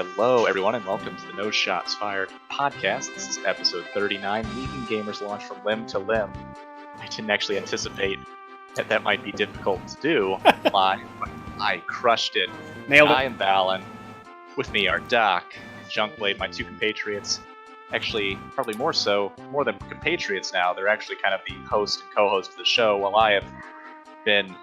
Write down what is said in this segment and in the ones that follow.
Hello, everyone, and welcome to the No Shots Fired podcast. This is episode 39, Leaping Gamers Launch from Limb to Limb. I didn't actually anticipate that might be difficult to do live, but I crushed it. Nailed it. I am Balin. With me are Doc, Junkblade, my two compatriots. Actually, probably more than compatriots now. They're actually kind of the host and co-host of the show, while I have been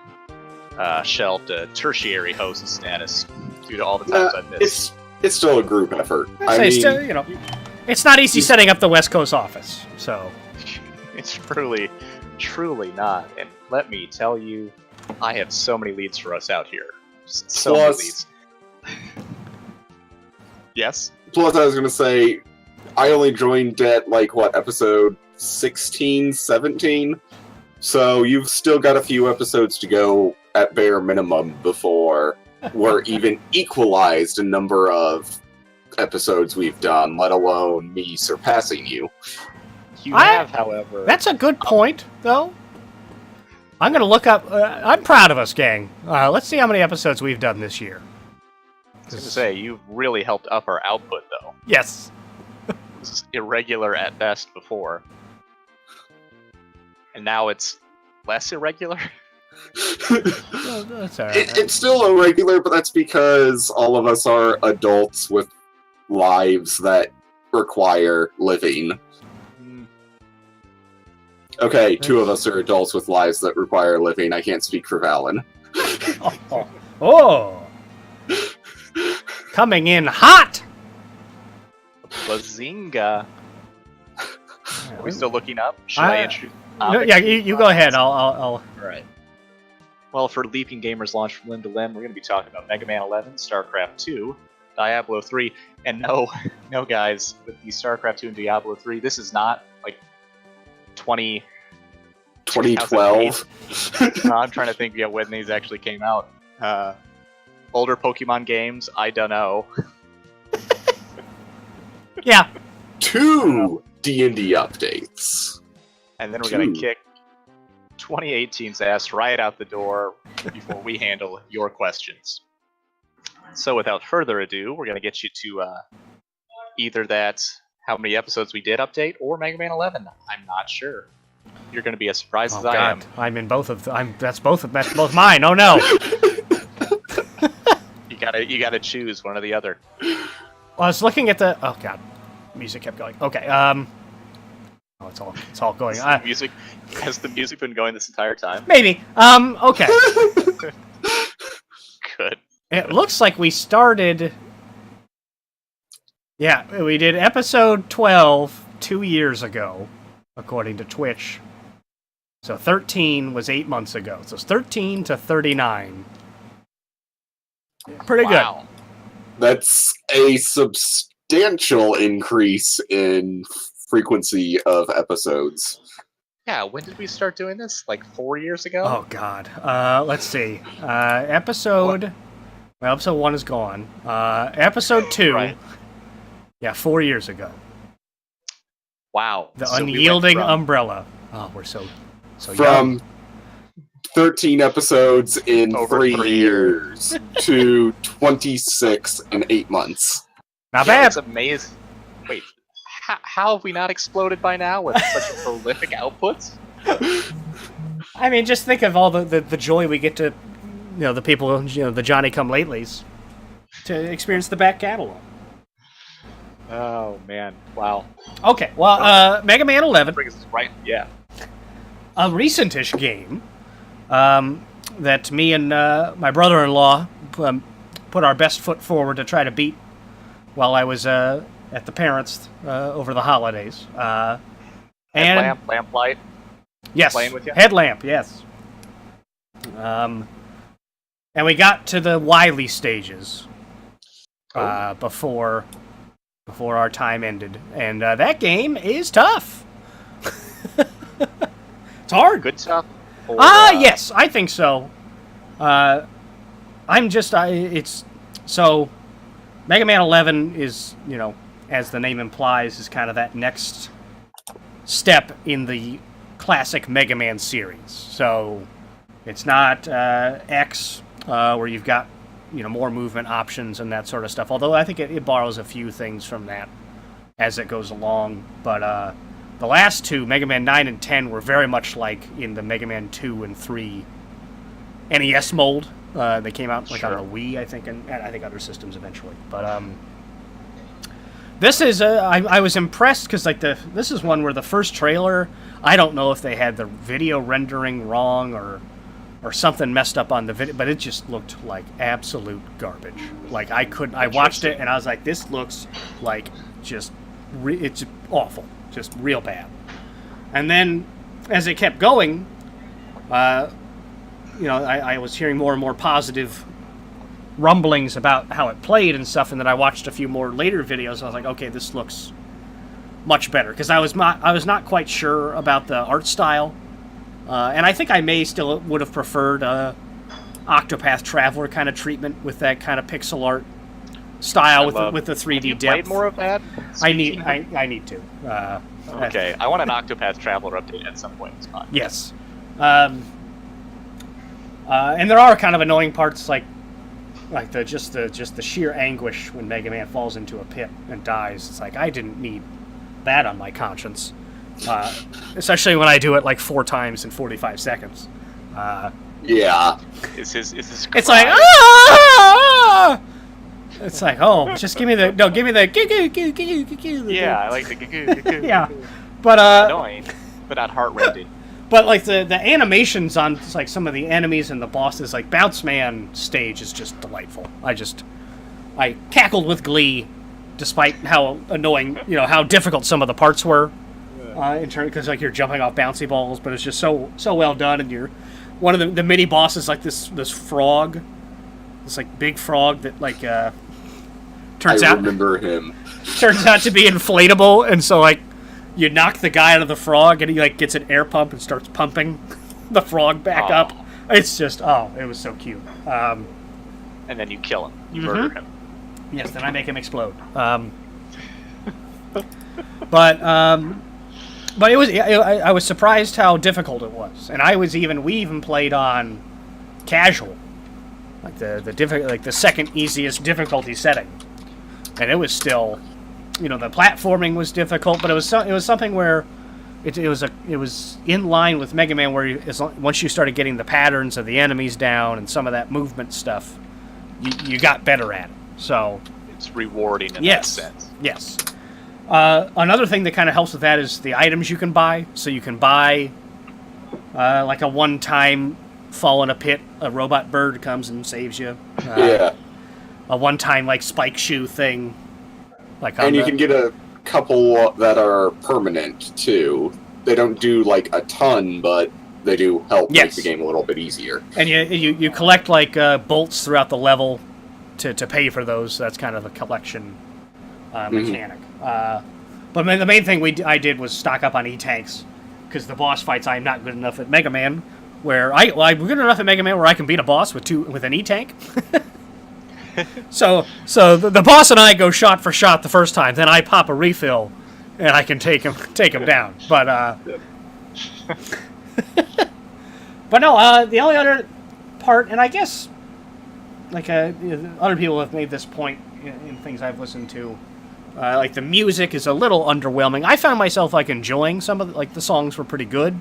shelved a tertiary host status due to all the times I've missed. It's still a group effort. It's not easy setting up the West Coast office, so... It's truly not. And let me tell you, I have so many leads for us out here. So many leads. Yes? Plus, I was going to say, I only joined at, episode 16, 17? So you've still got a few episodes to go at bare minimum before we're even equalized in number of episodes we've done, let alone me surpassing you. You have, however... That's a good point, though. I'm going to look up... I'm proud of us, gang. Let's see how many episodes we've done this year. I was going to say, you've really helped up our output, though. Yes. This is irregular at best before. And now it's less irregular? Well, that's all right. It's still irregular, but that's because all of us are adults with lives that require living. Okay, two of us are adults with lives that require living. I can't speak for Valen. Oh! Coming in hot! Bazinga! Are we still looking up? Should I introduce? No, yeah, you go ahead. I'll. All right. Well, for Leaping Gamers Launch from Limb to Limb, we're going to be talking about Mega Man 11, Starcraft 2, Diablo 3, and no, guys, with the Starcraft 2 and Diablo 3, this is not 2012. I'm trying to think when these actually came out. Older Pokemon games, I don't know. Yeah. 2 D&D updates. And then we're going to kick 2018's ass right out the door before we handle your questions. So without further ado, we're going to get you to either that how many episodes we did update or Mega Man 11. I'm not sure. You're going to be as surprised as I am. I'm in both of that's both mine. Oh no. You got to choose one or the other. Well, I was looking at the music kept going. Okay. It's all going. Has the music been going this entire time? Maybe. Okay. Good. It looks like we started... Yeah, we did episode 12 2 years ago, according to Twitch. So 13 was 8 months ago. So it's 13 to 39. Pretty wow. Good. That's a substantial increase in frequency of episodes. Yeah, when did we start doing this? 4 years ago? Oh, God. Let's see. Episode 1 is gone. Episode 2. Right. Yeah, 4 years ago. Wow. The unyielding umbrella. Oh, we're so from young. 13 episodes in over 3 years to 26 in 8 months. Not bad. That's amazing. Wait, how have we not exploded by now with such a prolific output? I mean, just think of all the joy we get to, the people, the Johnny-come-latelys, to experience the back catalog. Oh, man. Wow. Okay, well, Mega Man 11. Brings us right, yeah. A recent-ish game that me and my brother-in-law put our best foot forward to try to beat while I was at the parents' over the holidays. And Lamplight? Yes. Playing with you? Headlamp, yes. And we got to the Wily stages before our time ended. And that game is tough. It's hard. Good stuff? Yes, I think so. So Mega Man 11 is, as the name implies, is kind of that next step in the classic Mega Man series. So it's not X, where you've got more movement options and that sort of stuff. Although I think it borrows a few things from that as it goes along. But the last two, Mega Man 9 and 10, were very much like in the Mega Man 2 and 3 NES mold. They came out like on the Wii, I think, and I think other systems eventually. But this is I was impressed because this is one where the first trailer, I don't know if they had the video rendering wrong or something messed up on the video, but it just looked like absolute garbage. Like I watched it and I was like, this looks like just it's awful, just real bad. And then as it kept going, I was hearing more and more positive rumblings about how it played and stuff, and then I watched a few more later videos. And I was like, okay, this looks much better, because I was not quite sure about the art style, and I think I would have preferred Octopath Traveler kind of treatment with that kind of pixel art style with the 3D have you depth. Played more of that? I need to. Okay, I want an Octopath Traveler update at some point in this podcast. Yes. And there are kind of annoying parts like the sheer anguish when Mega Man falls into a pit and dies. It's like, I didn't need that on my conscience, especially when I do it like 4 times in 45 seconds. Yeah. Is his it's like, ah! It's like, oh, just give me the yeah, I like the yeah, but annoying, but not heart-rending. But like the animations on like some of the enemies and the bosses, like Bounce Man stage is just delightful. I cackled with glee, despite how annoying, how difficult some of the parts were, in turn, because like you're jumping off bouncy balls, but it's just so well done. And you're one of the mini bosses, like this frog, this like big frog that like turns out to be inflatable, and so like you knock the guy out of the frog, and he like gets an air pump and starts pumping the frog back up. It's just it was so cute. And then you kill him, you murder him. Yes, then I make him explode. But it was I was surprised how difficult it was, and we even played on casual, like the second easiest difficulty setting, and it was still. The platforming was difficult, but it was something where it was in line with Mega Man, where once you started getting the patterns of the enemies down and some of that movement stuff, you got better at it. So it's rewarding in that sense. Yes. Another thing that kind of helps with that is the items you can buy. So you can buy like a one-time fall in a pit, a robot bird comes and saves you. A one-time like spike shoe thing. And you can get a couple that are permanent, too. They don't do, like, a ton, but they do help make the game a little bit easier. And you collect, like, bolts throughout the level to pay for those. So that's kind of a collection mechanic. But the main thing I did was stock up on E-Tanks, because the boss fights, I'm not good enough at Mega Man, where I'm good enough at Mega Man where I can beat a boss with an E-Tank. So the boss and I go shot for shot the first time. Then I pop a refill, and I can take him down. But but no, the only other part, and I guess like other people have made this point in things I've listened to, like the music is a little underwhelming. I found myself like enjoying some of the songs were pretty good.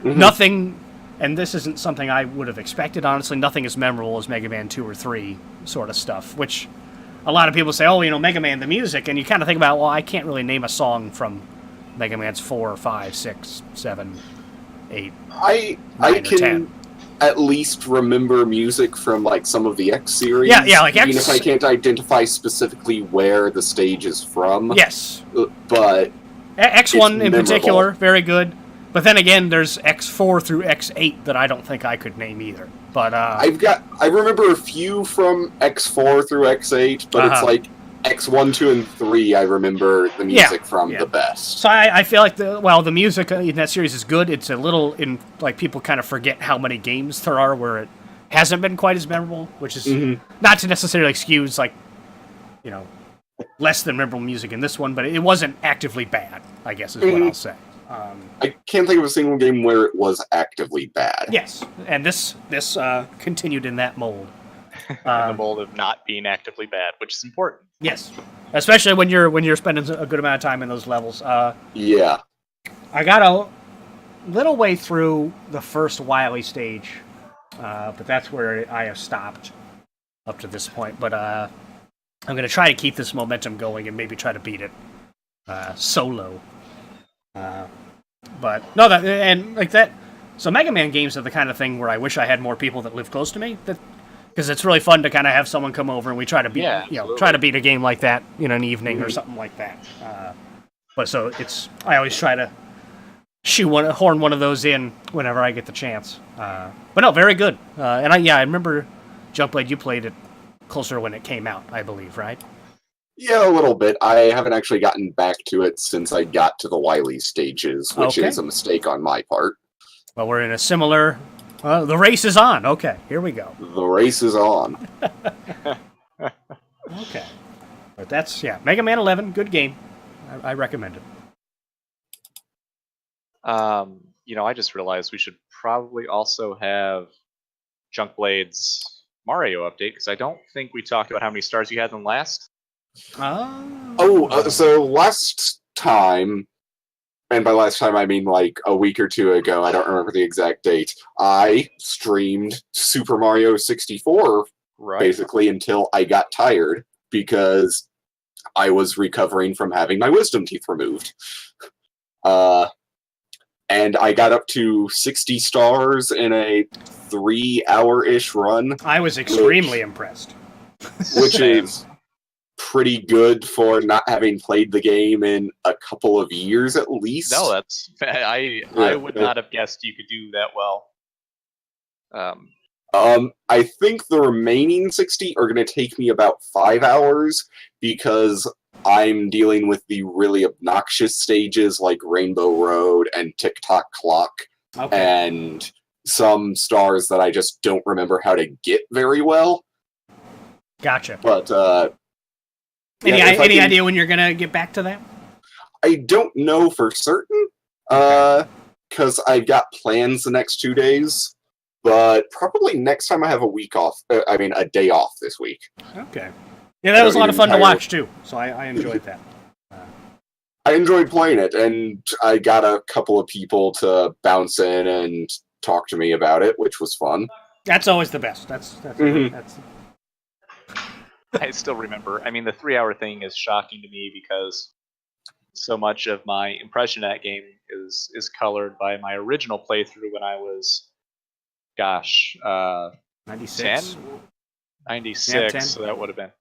Mm-hmm. Nothing. And this isn't something I would have expected, honestly. Nothing as memorable as Mega Man 2 or 3 sort of stuff, which a lot of people say, Mega Man, the music, and you kind of think about, well, I can't really name a song from Mega Man's 4, 5, 6, 7, 8, 9, I or can 10. At least remember music from, like, some of the X series. Yeah, like X. Even if I can't identify specifically where the stage is from. Yes. But X1 in particular, very good. But then again, there's X4 through X8 that I don't think I could name either. But I remember a few from X4 through X8, but it's like X1, 2, and 3 I remember the music from the best. So I feel like the music in that series is good. It's a little people kind of forget how many games there are where it hasn't been quite as memorable, which is not to necessarily excuse less than memorable music in this one, but it wasn't actively bad, I guess is what I'll say. I can't think of a single game where it was actively bad. Yes, and this continued in that mold. in the mold of not being actively bad, which is important. Yes, especially when you're spending a good amount of time in those levels. Yeah. I got a little way through the first Wily stage, but that's where I have stopped up to this point. But I'm going to try to keep this momentum going and maybe try to beat it solo. But no, that and like that. So Mega Man games are the kind of thing where I wish I had more people that live close to me. Because it's really fun to kind of have someone come over and we try to beat, try to beat a game like that in an evening or something like that. But so I always try to horn one of those in whenever I get the chance. But no, very good. And I remember Junkblade, you played it closer when it came out, I believe, right? Yeah, a little bit. I haven't actually gotten back to it since I got to the Wily stages, which is a mistake on my part. Well, we're in a similar... the race is on. Okay, here we go. The race is on. Okay. But that's, Mega Man 11, good game. I recommend it. I just realized we should probably also have Junkblade's Mario update, because I don't think we talked about how many stars you had in last. So last time... And by last time, I mean like a week or two ago. I don't remember the exact date. I streamed Super Mario 64, basically, until I got tired, because I was recovering from having my wisdom teeth removed. And I got up to 60 stars in a 3-hour-ish run. I was extremely impressed. Which is... pretty good for not having played the game in a couple of years at least. No, I would not have guessed you could do that well. I think the remaining 60 are going to take me about 5 hours because I'm dealing with the really obnoxious stages like Rainbow Road and Tick-Tock Clock and some stars that I just don't remember how to get very well. Gotcha. But, any idea when you're going to get back to that? I don't know for certain, because I've got plans the next 2 days, but probably next time I have a week off, a day off this week. Okay. Yeah, that was a lot of fun to watch, too, so I enjoyed that. I enjoyed playing it, and I got a couple of people to bounce in and talk to me about it, which was fun. That's always the best. That's I still remember. I mean, the 3-hour thing is shocking to me because so much of my impression of that game is colored by my original playthrough when I was, 96. 96, 10. so that would have been,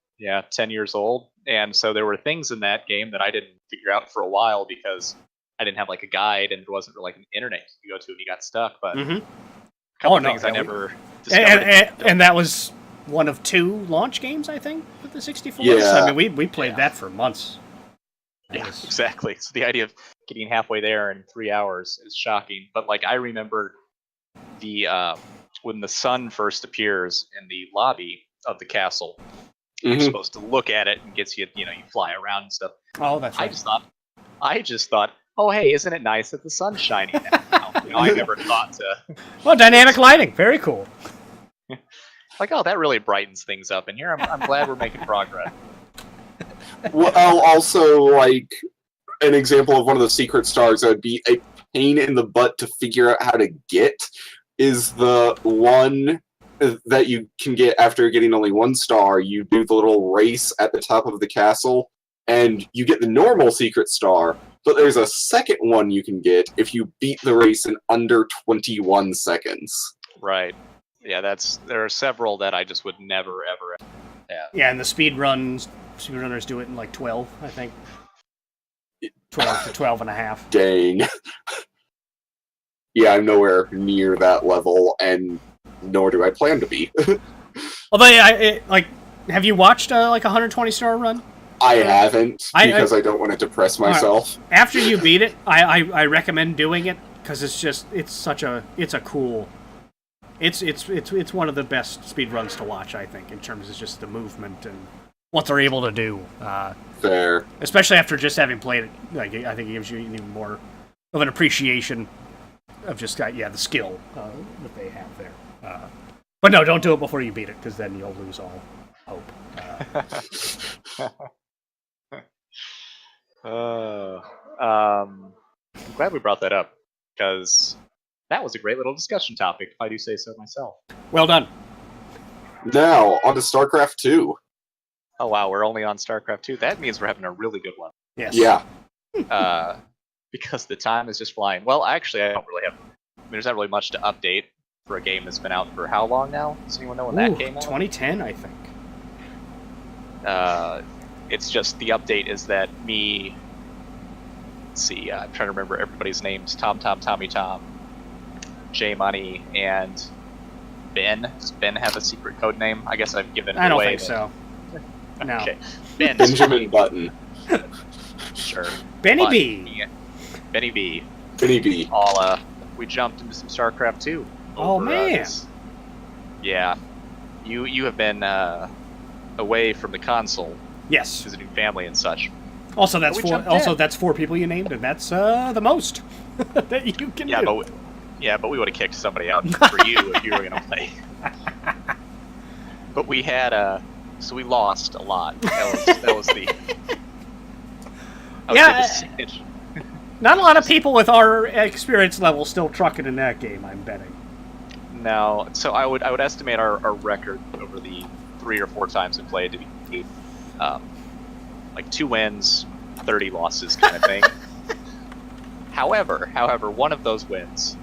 10 years old. And so there were things in that game that I didn't figure out for a while because I didn't have like a guide and it wasn't like an internet you go to and you got stuck. But a couple things I never discovered. And that was... one of 2 launch games, I think, with the 64. Yeah. So, I mean, we played that for months. Yeah, exactly. So the idea of getting halfway there in 3 hours is shocking. But like I remember the when the sun first appears in the lobby of the castle, you're supposed to look at it and gets you, you fly around and stuff. Oh, that's right. I just thought, oh hey, isn't it nice that the sun's shining now? I never thought to. Well, dynamic lighting, very cool. Like, oh, that really brightens things up in here. I'm glad we're making progress. Well, also, like, an example of one of the secret stars that would be a pain in the butt to figure out how to get is the one that you can get after getting only 1 star. You do the little race at the top of the castle, and you get the normal secret star, but there's a second one you can get if you beat the race in under 21 seconds. Right. Yeah, there are several that I just would never, ever have. Yeah, and the speedrunners do it in like 12, I think. 12 to 12 and a half. Dang. Yeah, I'm nowhere near that level, and nor do I plan to be. Although, have you watched like a 120-star run? I haven't, because I don't want to depress myself. Right. After you beat it, I recommend doing it, because it's a cool... It's one of the best speedruns to watch, I think, in terms of just the movement and what they're able to do. Fair. Especially after just having played it. Like, I think it gives you even more of an appreciation of just the skill that they have there. But no, don't do it before you beat it, because then you'll lose all hope. I'm glad we brought that up, because that was a great little discussion topic, if I do say so myself. Well done. Now, on to Starcraft 2. Oh wow, we're only on Starcraft 2. That means we're having a really good one. Yes. Yeah. Because the time is just flying. Well, actually, I don't really have... there's not really much to update for a game that's been out for how long now? Does anyone know when that came out? 2010, I think. It's just the update is that me... Let's see, I'm trying to remember everybody's names. Tommy Tom, J Money, and Ben. Does Ben have a secret code name? I guess I've given it away. I don't think so. No. Okay. Ben. Benjamin Button. Sure. Benny B. Benny B. Benny B. All, we jumped into some StarCraft 2. Oh, man. Yeah. You have been away from the console. Yes. Visiting family and such. Also, that's 4 people you named, and that's the most that you can do. But we would have kicked somebody out for you if you were going to play. But we had so we lost a lot. That was the. Not a lot of people with our experience level still trucking in that game, I'm betting. No, so I would estimate our record over the 3 or 4 times we played to be like 2 wins, 30 losses kind of thing. However, one of those wins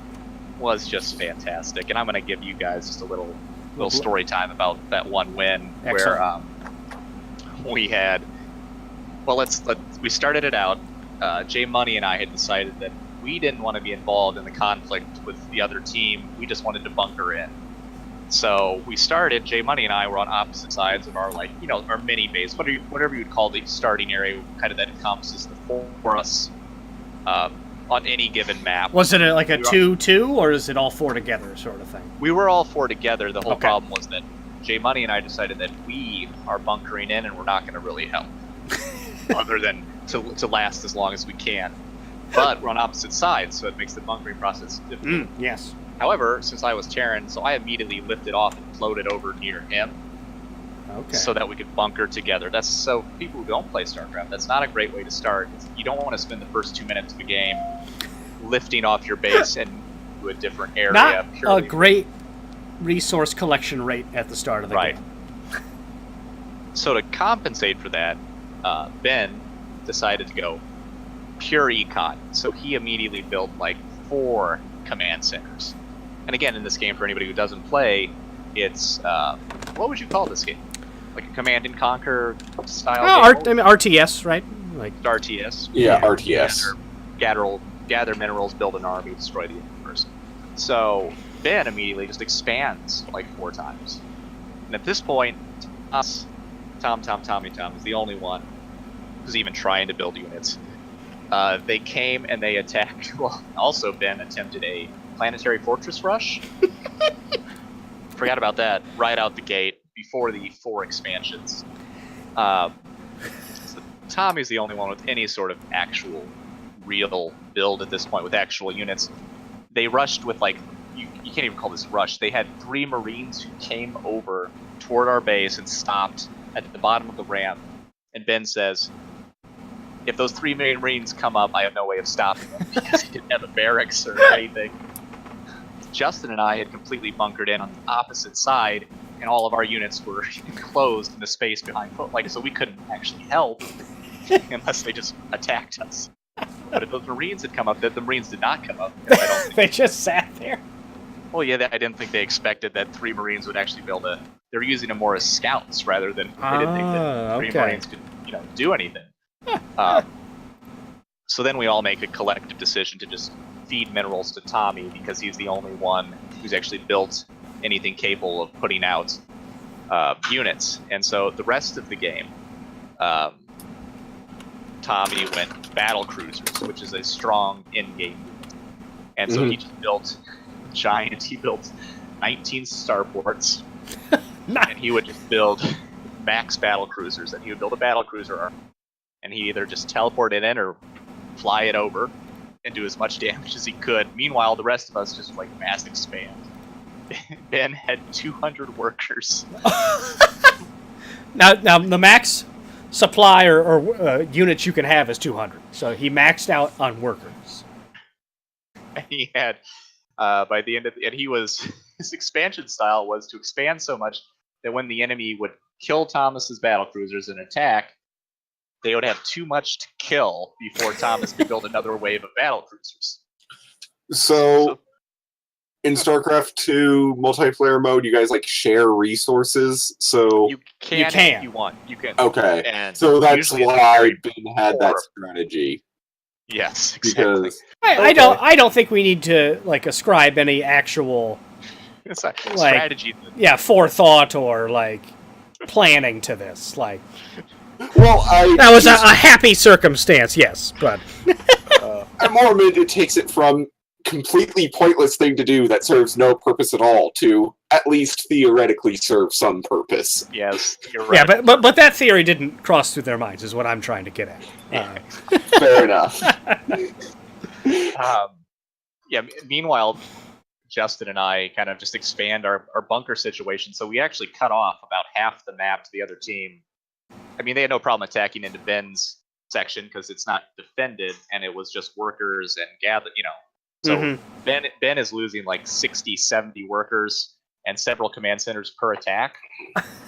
was just fantastic, and I'm going to give you guys just a little story time about that one win. Excellent. Where we had. Well, we started it out. Jay Money and I had decided that we didn't want to be involved in the conflict with the other team. We just wanted to bunker in. So we started. Jay Money and I were on opposite sides of our our mini base, whatever you would call the starting area, kind of that encompasses the forest on any given map. Was it like a 2-2, or is it all 4 together sort of thing? We were all 4 together. The whole problem was that Jay Money and I decided that we are bunkering in and we're not going to really help, other than to last as long as we can. But we're on opposite sides, so it makes the bunkering process difficult. Yes. However, since I was Terran, so I immediately lifted off and floated over near him. Okay. So that we could bunker together. That's so people who don't play StarCraft, that's not a great way to start. You don't want to spend the first 2 minutes of the game lifting off your base and to a different area. Not a great resource collection rate at the start of the game. So to compensate for that, Ben decided to go pure econ. So he immediately built like 4 command centers. And again, in this game, for anybody who doesn't play, it's what would you call this game? Like a Command and Conquer style game? RTS, right? Like RTS. Yeah, RTS. Gather minerals, build an army, destroy the universe. So Ben immediately just expands like 4 times. And at this point, Tommy Tom is the only one who's even trying to build units. They came and they attacked. Well, also Ben attempted a planetary fortress rush. Forgot about that right out the gate before the 4 expansions. So Tommy's the only one with any sort of actual real build at this point with actual units. They rushed with you can't even call this rush. They had 3 Marines who came over toward our base and stopped at the bottom of the ramp. And Ben says, if those 3 Marines come up, I have no way of stopping them because he didn't have a barracks or anything. Justin and I had completely bunkered in on the opposite side, and all of our units were enclosed in the space behind so we couldn't actually help unless they just attacked us. But if those Marines had come up, the Marines did not come up. I don't think they just sat there. Well, yeah, I didn't think they expected that 3 Marines would actually be able to. They were using them more as scouts rather than they didn't think that 3 Marines could, do anything. So then we all make a collective decision to just feed minerals to Tommy because he's the only one who's actually built anything capable of putting out units. And so the rest of the game, Tommy went battle cruisers, which is a strong in-game unit. And so he just built he built 19 starports, and he would just build max battle cruisers, and he would build a battle cruiser, and he either just teleport it in or fly it over and do as much damage as he could. Meanwhile, the rest of us just mass expand. Ben had 200 workers. Now the max supply or units you can have is 200. So he maxed out on workers. And he had, by the end of and his expansion style was to expand so much that when the enemy would kill Thomas's battlecruisers and attack, they would have too much to kill before Thomas could build another wave of battlecruisers. So in StarCraft 2 multiplayer mode, you guys like share resources. So you can if you want. You can. Okay. And so that's why Ben had that strategy. Yes, exactly. Because I don't think we need to like ascribe any actual it's a strategy. Yeah, forethought or like planning to this. Like, well, that was a happy circumstance, yes, but I more meant it takes it from completely pointless thing to do that serves no purpose at all to at least theoretically serve some purpose. Yes, you're right. Yeah, but that theory didn't cross through their minds, is what I'm trying to get at. Fair enough. Meanwhile, Justin and I kind of just expand our bunker situation, so we actually cut off about half the map to the other team. I mean, they had no problem attacking into Ben's section because it's not defended, and it was just workers and gather, So Ben is losing like 60, 70 workers and several command centers per attack.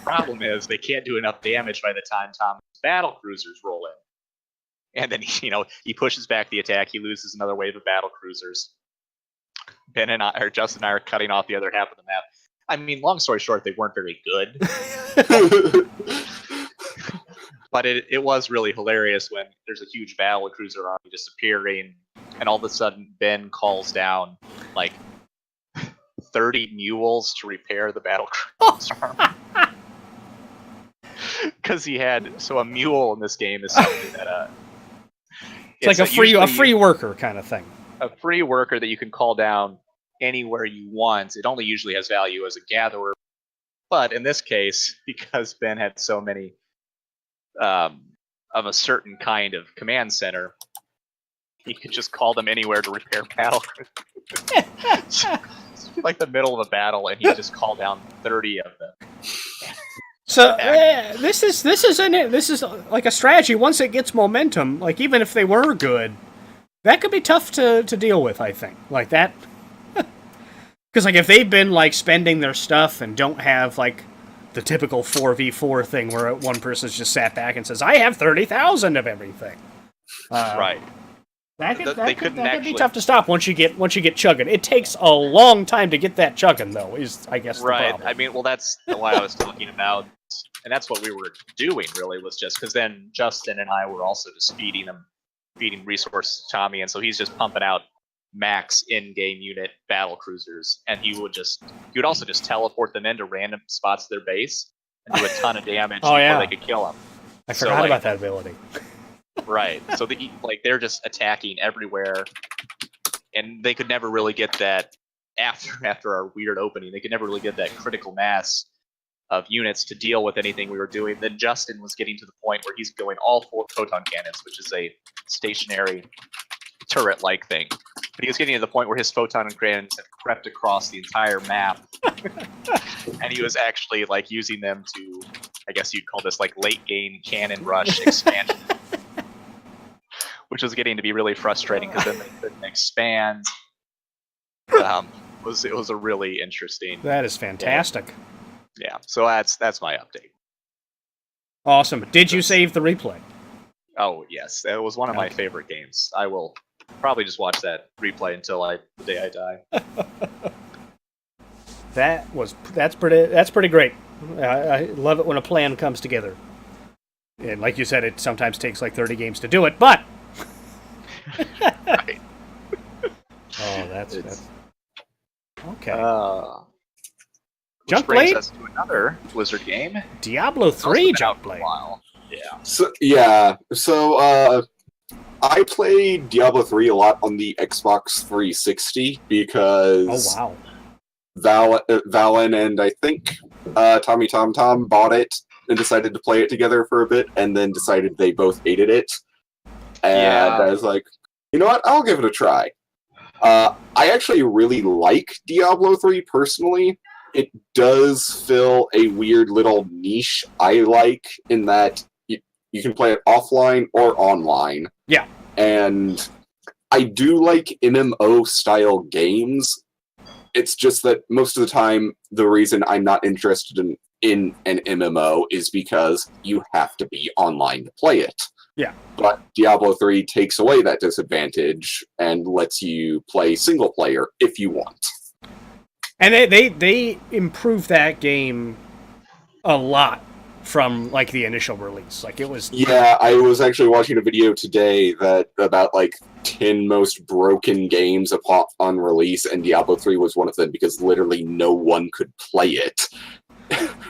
Problem is they can't do enough damage by the time Thomas' battle cruisers roll in. And then he pushes back the attack. He loses another wave of battle cruisers. Justin and I are cutting off the other half of the map. I mean, long story short, they weren't very good. But it was really hilarious when there's a huge battle cruiser army disappearing, and all of a sudden Ben calls down like 30 mules to repair the battle cruiser army. Because a mule in this game is something that it's like a free worker kind of thing. A free worker that you can call down anywhere you want. It only usually has value as a gatherer, but in this case, because Ben had so many of a certain kind of command center, he could just call them anywhere to repair battle. Like the middle of a battle, and he just called down 30 of them. So this is like a strategy. Once it gets momentum, like even if they were good, that could be tough to deal with. I think like that, because like if they've been like spending their stuff and don't have like the typical 4v4 thing where one person's just sat back and says, "I have 30,000 of everything." Right. That could be tough to stop once you get chugging. It takes a long time to get that chugging, though. Is I guess the problem. I mean, well, that's why I was talking about, and that's what we were doing. Really, was just because then Justin and I were also just feeding resources to Tommy, and so he's just pumping out max in-game unit battle cruisers, and he would also just teleport them into random spots of their base and do a ton of damage before they could kill them. I forgot about that ability. Right, so they're just attacking everywhere, and they could never really get that after our weird opening. They could never really get that critical mass of units to deal with anything we were doing. Then Justin was getting to the point where he's going all 4 photon cannons, which is a stationary turret-like thing. But he was getting to the point where his photon cannons had crept across the entire map, and he was actually like using them to, I guess you'd call this like late game cannon rush expansion, which was getting to be really frustrating because then they couldn't expand. It was a really interesting. That is fantastic. Yeah, so that's my update. Awesome. Did you save the replay? Oh yes, it was one of my favorite games. I will probably just watch that replay until the day I die. That's pretty great. I love it when a plan comes together. And like you said, it sometimes takes like 30 games to do it, but right. Oh, that's okay. Which brings us to another Blizzard game, Diablo III. Junkblade. Yeah. So I played Diablo 3 a lot on the Xbox 360 because Valen and I think Tommy Tom Tom bought it and decided to play it together for a bit, and then decided they both hated it. And I was like, you know what? I'll give it a try. I actually really like Diablo 3 personally. It does fill a weird little niche I like in that you can play it offline or online. Yeah. And I do like MMO-style games. It's just that most of the time, the reason I'm not interested in an MMO is because you have to be online to play it. Yeah. But Diablo 3 takes away that disadvantage and lets you play single player if you want. And they improved that game a lot from like the initial release. Like it was. Yeah, I was actually watching a video today that about like 10 most broken games on release, and Diablo 3 was one of them because literally no one could play it.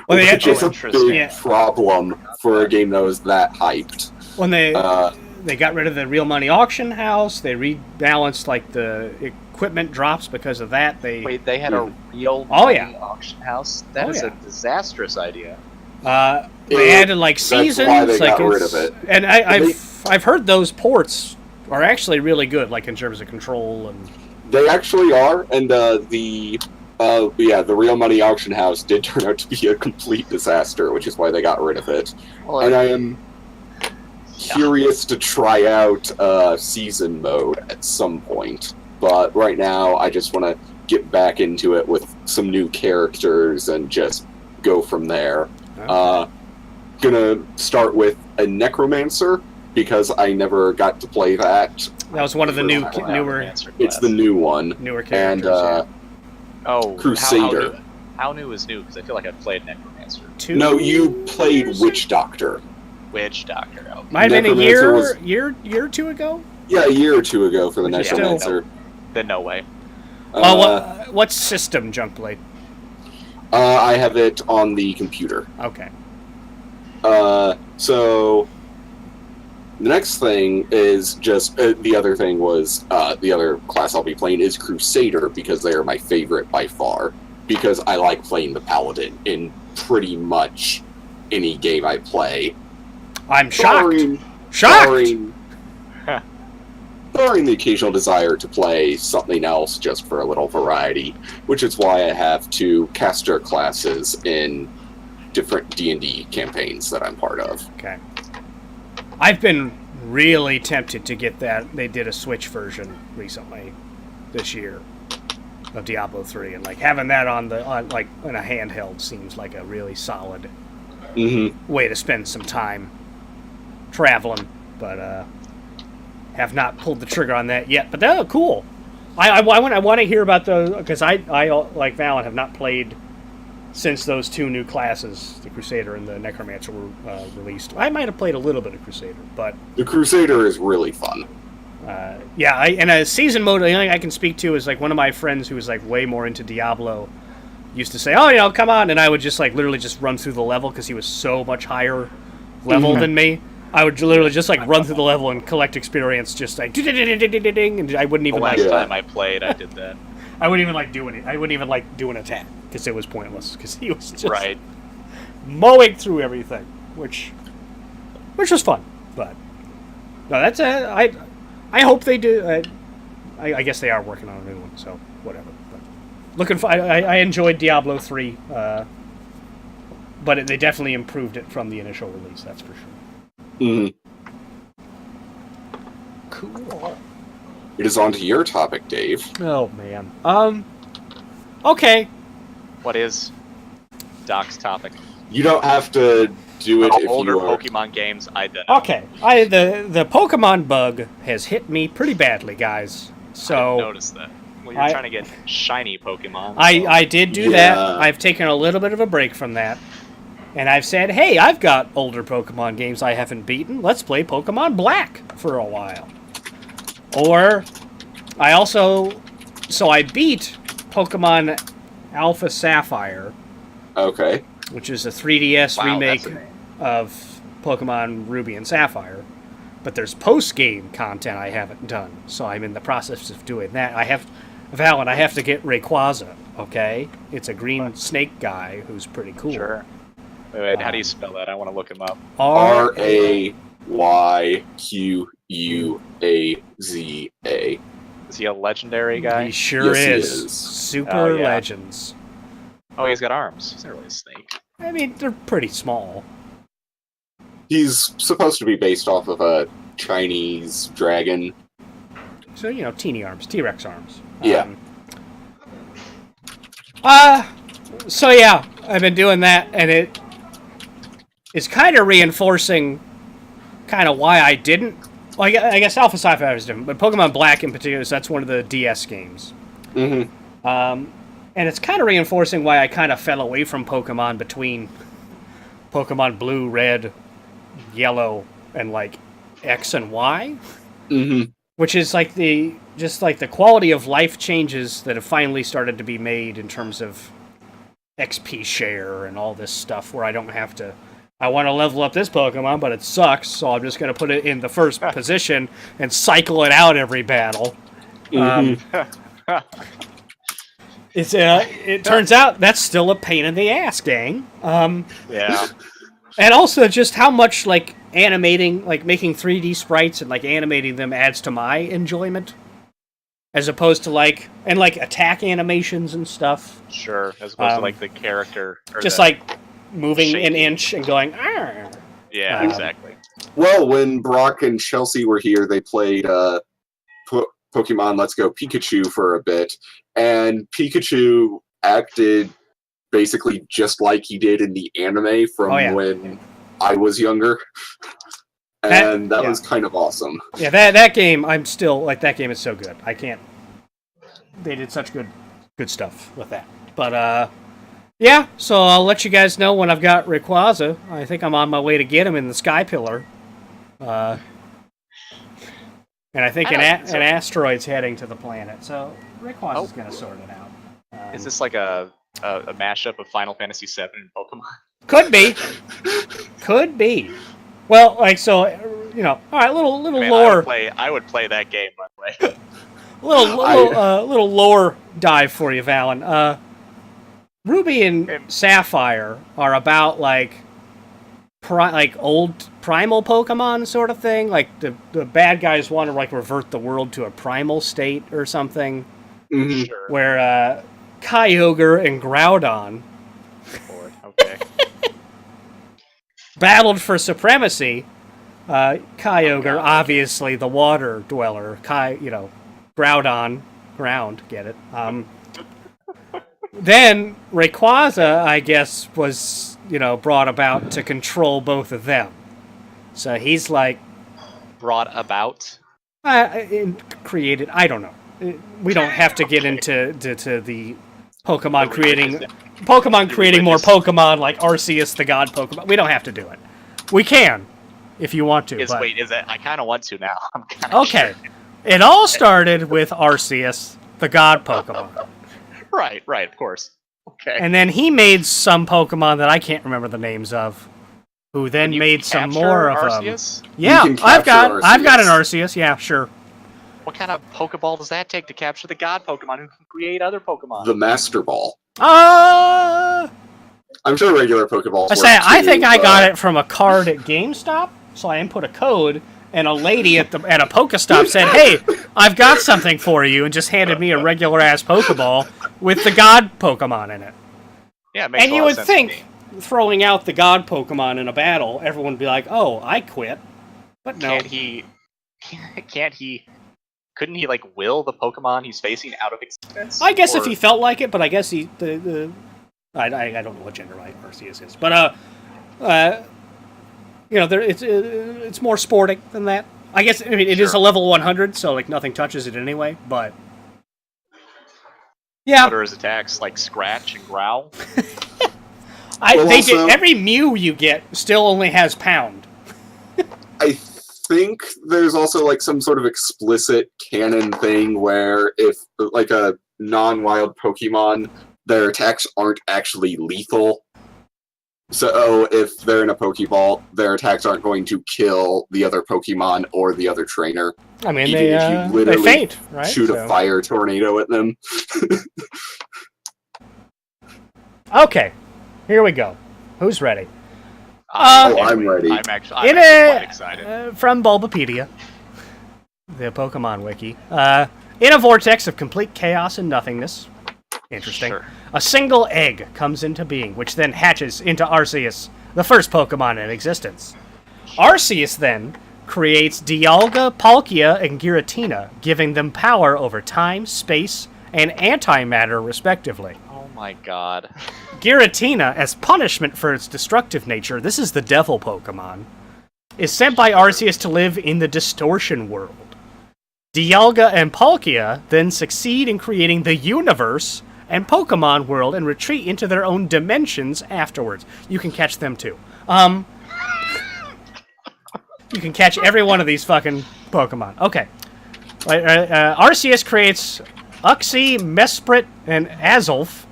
Well, they had, which is a big problem for a game that was that hyped. When they got rid of the real money auction house, they rebalanced like the equipment drops because of that. They had a real money auction house? That is a disastrous idea. They added like seasons. That's why they got rid of it. And I've heard those ports are actually really good, like in terms of control and. They actually are, and the real money auction house did turn out to be a complete disaster, which is why they got rid of it. Well, and I am curious to try out season mode at some point, but right now I just want to get back into it with some new characters and just go from there. Okay. Gonna start with a necromancer because I never got to play that. That was one of the newer. It's the new one. Newer characters. And Crusader. How new is new? Because I feel like I've played necromancer. No, you played Witch Doctor. Witch Doctor. Okay. Might have been a year or two ago. Yeah, a year or two ago for the necromancer. Then no way. What system, Junkblade? I have it on the computer. Okay. So the next thing is just the other thing was the other class I'll be playing is Crusader because they are my favorite by far. Because I like playing the Paladin in pretty much any game I play. I'm shocked. Barring the occasional desire to play something else just for a little variety, which is why I have 2 caster classes in different D&D campaigns that I'm part of. Okay. I've been really tempted to get that. They did a Switch version recently this year of Diablo 3, and like having that on like in a handheld seems like a really solid way to spend some time traveling, but have not pulled the trigger on that yet. But cool. I want to hear about those because I like Valen have not played since those 2 new classes, the Crusader and the Necromancer, were released. I might have played a little bit of Crusader, but the Crusader is really fun. And a season mode, the only thing I can speak to is like one of my friends who was like way more into Diablo used to say, "Oh, come on," and I would just like literally just run through the level because he was so much higher level than me. I would literally just like run through the level and collect experience, just like ding, and I wouldn't even. The last time I played, I did that. I wouldn't even like doing it. I wouldn't even like do an attack because it was pointless because he was just mowing through everything, which was fun. But no, that's I hope they do. I guess they are working on a new one, so whatever. But I enjoyed Diablo 3, but they definitely improved it from the initial release. That's for sure. Cool. It is on to your topic, Dave. Oh man. Okay. What is Doc's topic? You don't have to do it if older you are... Pokemon games, I don't know. Okay. The Pokemon bug has hit me pretty badly, guys. So I didn't notice that. Well, you're trying to get shiny Pokemon. I did do that. I've taken a little bit of a break from that. And I've said, hey, I've got older Pokemon games I haven't beaten. Let's play Pokemon Black for a while. Or, I beat Pokemon Alpha Sapphire. Okay. Which is a 3DS remake of Pokemon Ruby and Sapphire. But there's post-game content I haven't done. So I'm in the process of doing that. I have to get Rayquaza, okay? It's a green snake guy who's pretty cool. Sure. Wait, how do you spell that? I want to look him up. Rayquaza. Is he a legendary guy? He sure Yes, he is. is. Super Oh, yeah. legends. Oh, he's got arms. He's not really a snake. I mean, they're pretty small. He's supposed to be based off of a Chinese dragon. So, you know, teeny arms, T-Rex arms. Yeah. So yeah, I've been doing that, and it is kind of reinforcing kind of why I didn't. Well, I guess Alpha Sci-Fi was different, but Pokemon Black in particular, so that's one of the DS games. Mm-hmm. And it's kind of reinforcing why I kind of fell away from Pokemon between Pokemon Blue, Red, Yellow, and like X and Y. Mm-hmm. Which is like the quality of life changes that have finally started to be made in terms of XP share and all this stuff where I don't have to. I want to level up this Pokemon, but it sucks, so I'm just going to put it in the first position and cycle it out every battle. It turns out that's still a pain in the ass, gang. Yeah. And also just how much like animating, like making 3D sprites and like animating them adds to my enjoyment, as opposed to like attack animations and stuff. Sure, as opposed to like the character. Or Just the like moving shape. an inch and going. Arr! Yeah, exactly. Well, when Brock and Chelsea were here, they played Pokemon Let's Go Pikachu for a bit, and Pikachu acted basically just like he did in the anime from when I was younger. And that was kind of awesome. Yeah, that game, I'm still, like, that game is so good. I can't... They did such good stuff with that. But, yeah, so I'll let you guys know when I've got Rayquaza. I think I'm on my way to get him in the Sky Pillar. And I think an asteroid's heading to the planet, so Rayquaza's going to sort it out. Is this like a mashup of Final Fantasy VII and Pokemon? Could be. Could be. Well, like, so, you know, all right, little lore. I would play that game, by the way. little lore dive for you, Valen. Ruby and Sapphire are about, like old primal Pokemon sort of thing. Like, the bad guys want to, like, revert the world to a primal state or something. Mm-hmm. Sure. Where, Kyogre and Groudon Okay. battled for supremacy. Kyogre, obviously the water dweller. Groudon, ground, get it? Then Rayquaza, I guess, was, brought about to control both of them. So he's like... Brought about? Created, I don't know. We don't have to get into the Pokemon creating more Pokemon like Arceus the God Pokemon. We don't have to do it. We can, if you want to. I kind of want to now. I'm kind of okay. Sure. It all started with Arceus the God Pokemon. Right, of course. Okay. And then he made some Pokemon that I can't remember the names of, who then made some more of Arceus? them. Yeah, I've got an Arceus. Yeah, sure. What kind of Pokeball does that take to capture the God Pokemon who can create other Pokemon? The Master Ball. I'm sure regular Pokeballs. I think I got it from a card at GameStop, so I input a code, and a lady at a Pokestop said, "Hey, I've got something for you," and just handed me a regular ass Pokeball with the God Pokemon in it. Yeah, it makes and a you lot would of sense think throwing out the God Pokemon in a battle, everyone would be like, "Oh, I quit," but no. Couldn't he like will the Pokemon he's facing out of existence? I guess if he felt like it, but I guess I don't know what gender Arceus is, but it's more sporting than that. I guess it is a level 100, so like nothing touches it anyway. But yeah, what are his attacks? Like scratch and growl. Every Mew you get still only has pound. I think there's also like some sort of explicit canon thing where if like a non-wild Pokemon, their attacks aren't actually lethal. So if they're in a Pokeball, their attacks aren't going to kill the other Pokemon or the other trainer. I mean, if you they faint, right? Shoot a fire tornado at them. Okay, here we go. Who's ready? I'm ready. I'm actually quite excited. From Bulbapedia, the Pokemon Wiki. In a vortex of complete chaos and nothingness, interesting, Sure. a single egg comes into being, which then hatches into Arceus, the first Pokemon in existence. Arceus then creates Dialga, Palkia, and Giratina, giving them power over time, space, and antimatter, respectively. Oh my god. Giratina, as punishment for its destructive nature, this is the devil Pokemon, is sent by Arceus to live in the Distortion World. Dialga and Palkia then succeed in creating the universe and Pokemon world and retreat into their own dimensions afterwards. You can catch them too. You can catch every one of these fucking Pokemon. Okay. Arceus creates Uxie, Mesprit, and Azulf,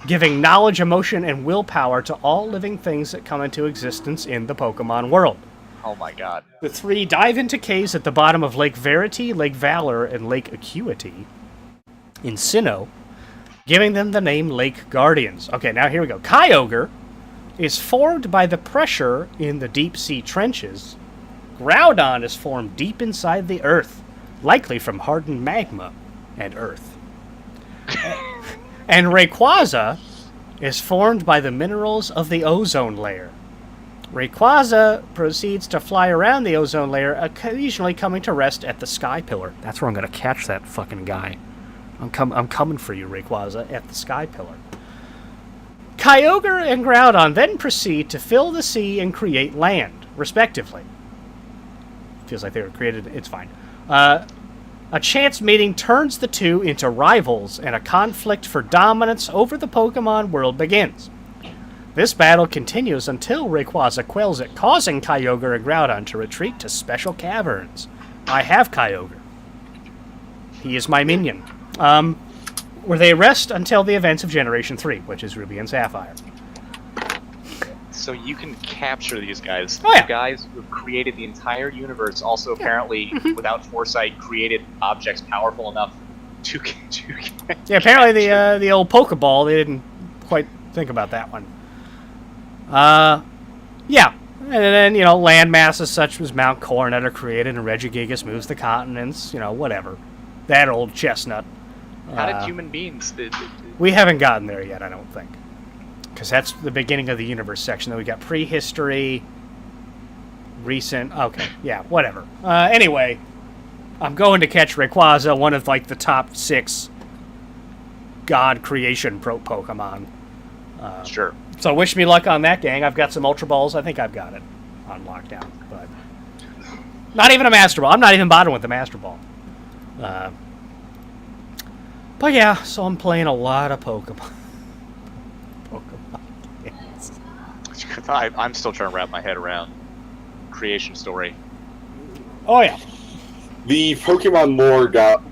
giving knowledge, emotion, and willpower to all living things that come into existence in the Pokemon world. Oh my god. The three dive into caves at the bottom of Lake Verity, Lake Valor, and Lake Acuity in Sinnoh, giving them the name Lake Guardians. Okay, now here we go. Kyogre is formed by the pressure in the deep sea trenches. Groudon is formed deep inside the earth, likely from hardened magma and earth. And Rayquaza is formed by the minerals of the ozone layer. Rayquaza proceeds to fly around the ozone layer, occasionally coming to rest at the Sky Pillar. That's where I'm going to catch that fucking guy. I'm coming for you, Rayquaza, at the Sky Pillar. Kyogre and Groudon then proceed to fill the sea and create land, respectively. Feels like they were created. It's fine. A chance meeting turns the two into rivals, and a conflict for dominance over the Pokemon world begins. This battle continues until Rayquaza quells it, causing Kyogre and Groudon to retreat to special caverns. I have Kyogre. He is my minion. Where they rest until the events of Generation 3, which is Ruby and Sapphire. So you can capture these guys. Oh, yeah. The guys who have created the entire universe also apparently, without foresight, created objects powerful enough to Yeah, apparently the old Pokeball, they didn't quite think about that one. Yeah. And then, land masses such as Mount Coronet are created, and Regigigas moves the continents, whatever. That old chestnut. How did human beings... We haven't gotten there yet, I don't think. Because that's the beginning of the universe section. Then we got prehistory, recent... Okay, yeah, whatever. Anyway, I'm going to catch Rayquaza, one of, the top 6 god creation Pokemon. Sure. So wish me luck on that, gang. I've got some Ultra Balls. I think I've got it on lockdown. But not even a Master Ball. I'm not even bothering with the Master Ball. But yeah, so I'm playing a lot of Pokemon. Yes. I'm still trying to wrap my head around creation story. Oh yeah. The Pokemon lore got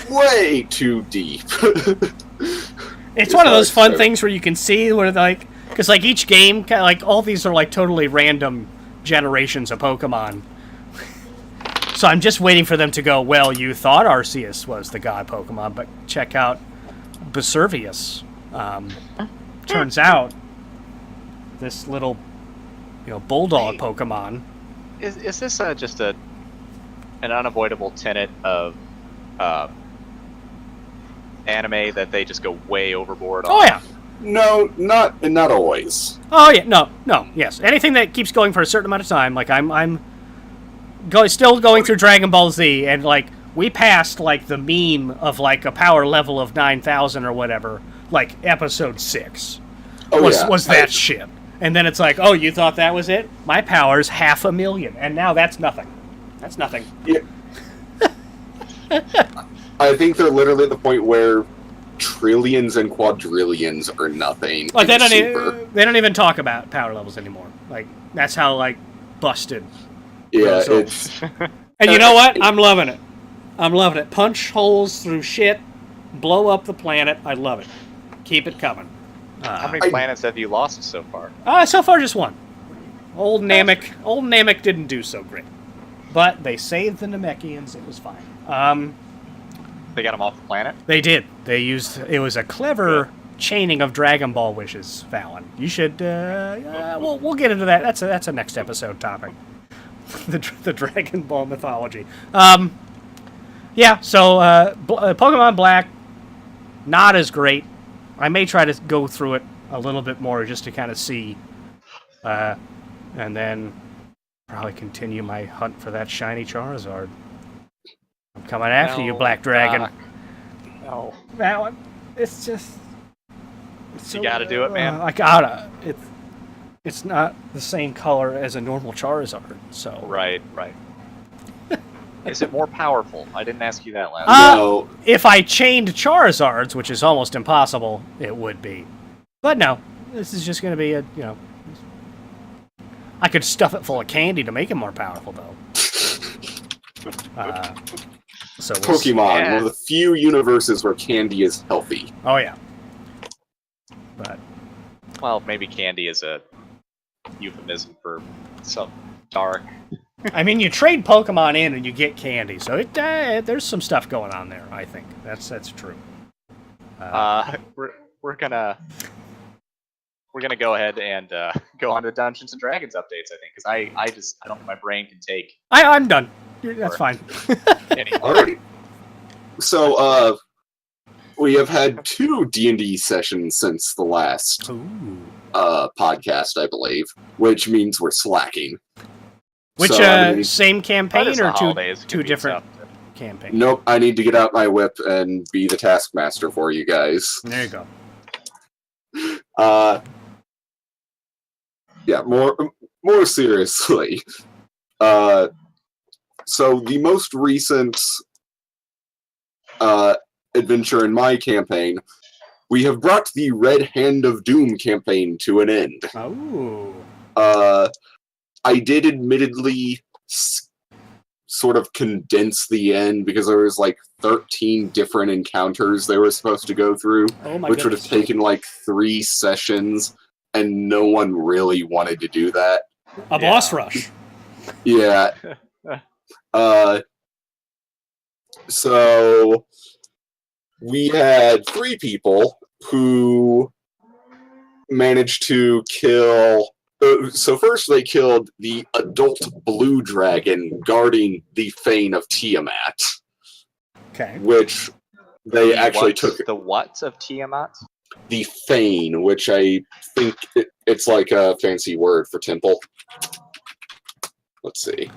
way too deep. It's one of those fun things where you can see where, because, each game, all these are, totally random generations of Pokemon. So I'm just waiting for them to go, well, you thought Arceus was the god Pokemon, but check out Bucervius. Turns out, this little, bulldog Pokemon. Is this just an unavoidable tenet of anime that they just go way overboard on? Oh yeah. No, not always. Oh yeah, no, yes. Anything that keeps going for a certain amount of time, I'm still going through Dragon Ball Z, and we passed the meme of a power level of 9,000 or whatever, episode 6. Was that shit. And then it's oh, you thought that was it? My power's 500,000, and now that's nothing. That's nothing. Yeah. I think they're literally at the point where trillions and quadrillions are nothing. They don't even talk about power levels anymore. That's how busted. Yeah, it's. And you know what? I'm loving it. I'm loving it. Punch holes through shit, blow up the planet. I love it. Keep it coming. How many planets have you lost so far? So far just one. Old Namek didn't do so great, but they saved the Namekians. It was fine. They got them off the planet? They did. It was a clever chaining of Dragon Ball wishes, Fallon. You should, we'll get into that. That's a next episode topic. the Dragon Ball mythology. Yeah, so Pokemon Black, not as great. I may try to go through it a little bit more just to kind of see. And then probably continue my hunt for that shiny Charizard. I'm coming after you, Black Dragon. No. That one, it's just... You gotta do it, man. I gotta. It's not the same color as a normal Charizard, so... Right. Is it more powerful? I didn't ask you that last No. If I chained Charizards, which is almost impossible, it would be. But no, this is just going to be a, I could stuff it full of candy to make it more powerful, though. So Pokemon, one of the few universes where candy is healthy. Oh, yeah. But... Well, maybe candy is a euphemism for some dark... I mean, you trade Pokemon in and you get candy, so there's some stuff going on there. I think that's true. We're gonna go ahead and go on to Dungeons and Dragons updates. I think because I don't think my brain can take. I'm done. That's fine. All right. So we have had 2 D&D sessions since the last podcast, I believe, which means we're slacking. Which So, same campaign or two different tough. campaigns? Nope, I need to get out my whip and be the taskmaster for you guys. There you go. Yeah, more seriously. So the most recent adventure in my campaign, we have brought the Red Hand of Doom campaign to an end. Oh. I did admittedly sort of condense the end because there was like 13 different encounters they were supposed to go through, which would have taken like 3 sessions, and no one really wanted to do that. A boss rush. Yeah. So we had 3 people who managed to kill... So first they killed the adult blue dragon guarding the Fane of Tiamat. Okay. Which they actually took... The what of Tiamat? The Fane, which I think it's like a fancy word for temple. Let's see.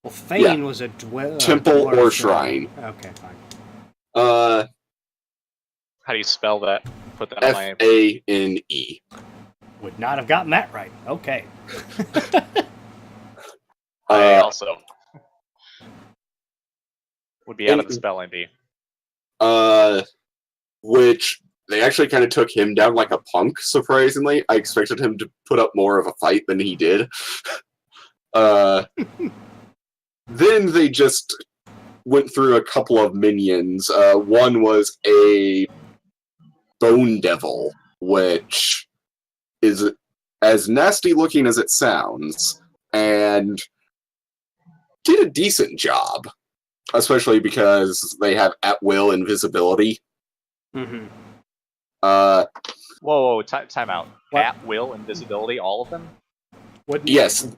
Well, Fane was a temple or shrine. Okay, fine. How do you spell that? Put that on my... Fane. Would not have gotten that right. Okay. I also would be out of the spelling bee. Which they actually kind of took him down like a punk, surprisingly. I expected him to put up more of a fight than he did. Then they just went through a couple of minions. One was a Bone Devil, which is as nasty looking as it sounds, and did a decent job, especially because they have at-will invisibility. Mm-hmm. Whoa, time out. At-will invisibility, all of them? Yes.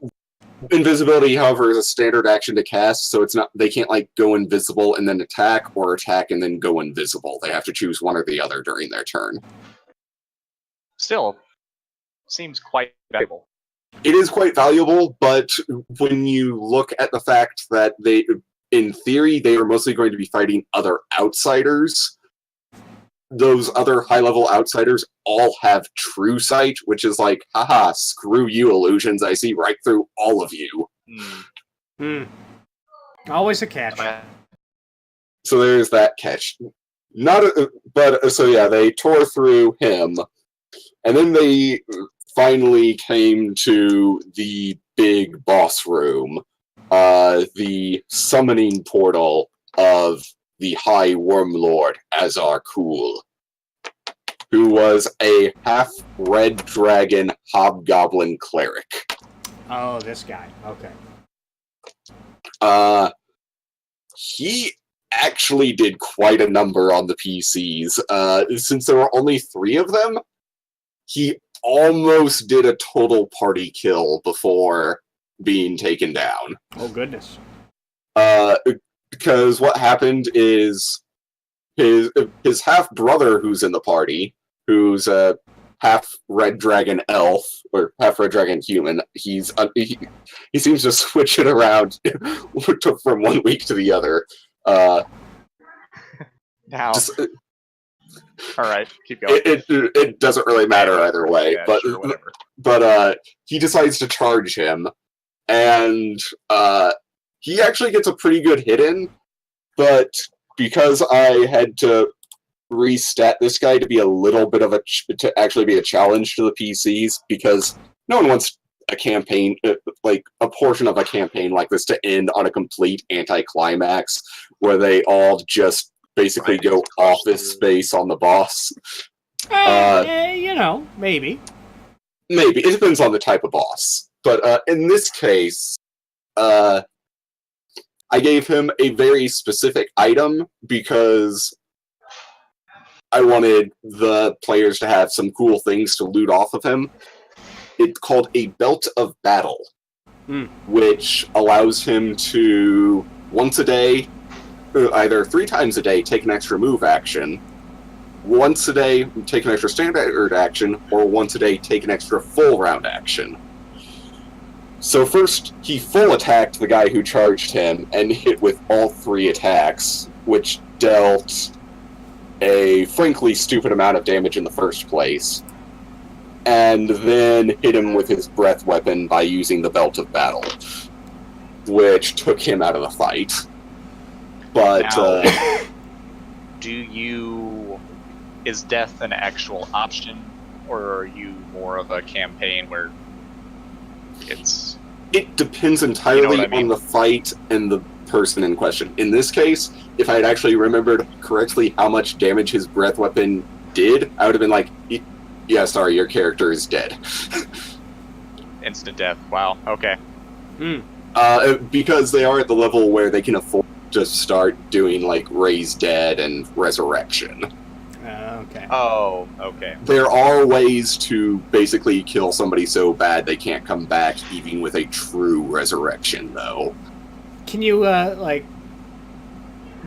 Invisibility, however, is a standard action to cast, so it's not, they can't like go invisible and then attack, or attack and then go invisible. They have to choose one or the other during their turn. Still, seems quite valuable. It is quite valuable, but when you look at the fact that they, in theory, they are mostly going to be fighting other outsiders, those other high-level outsiders all have true sight, which is like, haha, screw you, illusions, I see right through all of you. Always a catch. So there's that catch. So yeah, they tore through him, and then they finally came to the big boss room, the summoning portal of the High Wormlord Azar-Kul, who was a half-red dragon hobgoblin cleric. Oh, this guy. Okay. He actually did quite a number on the PCs. Since there were only 3 of them, he almost did a total party kill before being taken down. Oh, goodness. because what happened is his half brother, who's in the party, who's a half red dragon elf or half red dragon human. He seems to switch it around from one week to the other. Now, Just, all right, keep going. it doesn't really matter either way, Yeah, but sure, whatever. but he decides to charge him, and he actually gets a pretty good hit in, but because I had to restat this guy to be a little bit of to actually be a challenge to the PCs, because no one wants a campaign, like a portion of a campaign like this, to end on a complete anticlimax where they all just basically go Office Space on the boss. Maybe. Maybe. It depends on the type of boss. But in this case, I gave him a very specific item because I wanted the players to have some cool things to loot off of him. It's called a Belt of Battle, which allows him to, once a day, either 3 times a day, take an extra move action, once a day, take an extra standard action, or once a day, take an extra full round action. So first, he full attacked the guy who charged him and hit with all 3 attacks, which dealt a frankly stupid amount of damage in the first place, and then hit him with his breath weapon by using the Belt of Battle, which took him out of the fight. But now, is death an actual option, or are you more of a campaign where it's... It depends entirely on the fight and the person in question. In this case, if I had actually remembered correctly how much damage his breath weapon did, I would have been like, yeah, sorry, your character is dead. Instant death. Wow. Okay. Because they are at the level where they can afford to start doing, like, Raise Dead and Resurrection. Okay. Oh, okay. There are ways to basically kill somebody so bad they can't come back, even with a true resurrection, though. Can you,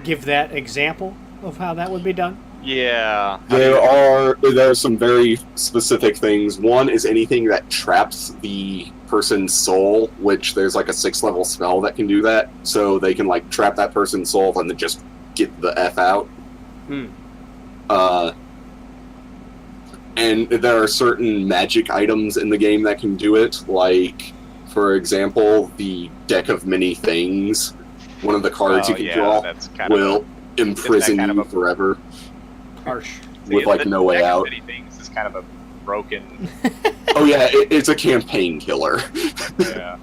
give that example of how that would be done? Yeah. There are some very specific things. One is anything that traps the person's soul, which there's like a 6th-level spell that can do that, so they can like trap that person's soul and then just get the F out. And there are certain magic items in the game that can do it, like, for example, the Deck of Many Things. One of the cards you can draw will imprison you forever. Harsh. With, like, no way out. Many Things is kind of a broken... Oh yeah, it's a campaign killer. Yeah.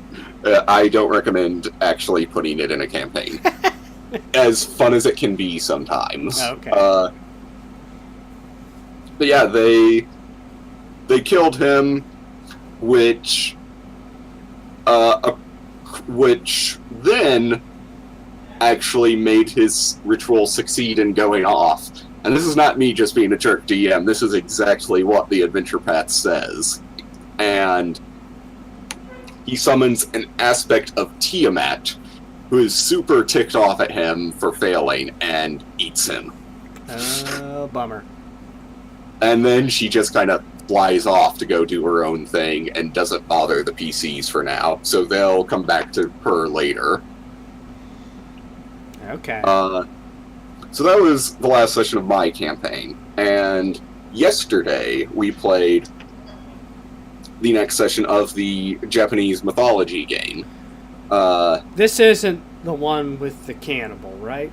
I don't recommend actually putting it in a campaign. As fun as it can be sometimes. Okay. But yeah, they killed him, which then actually made his ritual succeed in going off. And this is not me just being a jerk DM, this is exactly what the Adventure Path says. And he summons an aspect of Tiamat, who is super ticked off at him for failing, and eats him. Bummer. And then she just kind of flies off to go do her own thing and doesn't bother the PCs for now, so they'll come back to her later. Okay. So that was the last session of my campaign, and yesterday we played the next session of the Japanese mythology game. This isn't the one with the cannibal, right?